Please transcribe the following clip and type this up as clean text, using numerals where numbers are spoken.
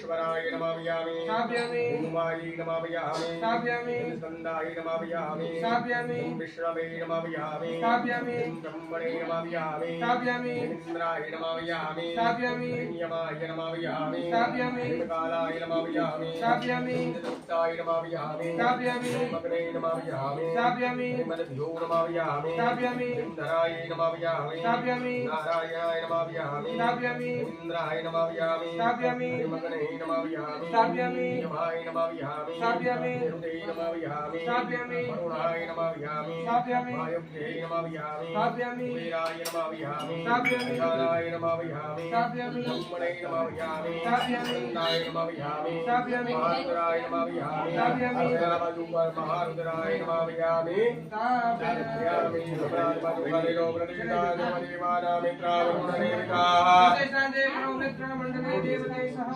ईश्वराय नमामि स्थापयामि उमायै नमामि स्थापयामि स्कन्दाय नमामि स्थापयामि विष्णवे नमामि स्थापयामि ब्रह्मणे नमामि स्थापयामि इंद्राय नमामि स्थापयामि यमाय नमामि स्थापयामि कालाय नमामि स्थापयामि इंद्रदत्ताय नमामि स्थापयामि मग्ने नमामि स्थापयामि मदभ्यो नमामि स्थापयामि इंद्राय नमामि स्थापयामि नारायणाय नमामि स्थापयामि इंद्राय नमामि स्थापयामि मग्ने नमामि स्थापयामि यमाय नमामि स्थापयामि निरुते नमामि स्थापयामि वरुणाय नमामि स्थापयामि वायुभ्ये नमामि स्थापयामि कुबेराय नमामि स्थापयामि ईशानाय नमामि स्थापयामि ब्रह्मणे नमामि स्थापयामि स्कन्दाय नमामि स्थापयामि महारुद्राय नमामि स्थापयामि अभयामधुकर महारुद्राय नमामि स्थापयामि ब्रह्मणात्मजुगलिरो प्रतिष्ठादेवानामित्रावरुणदेविकाः मंडले देवते सह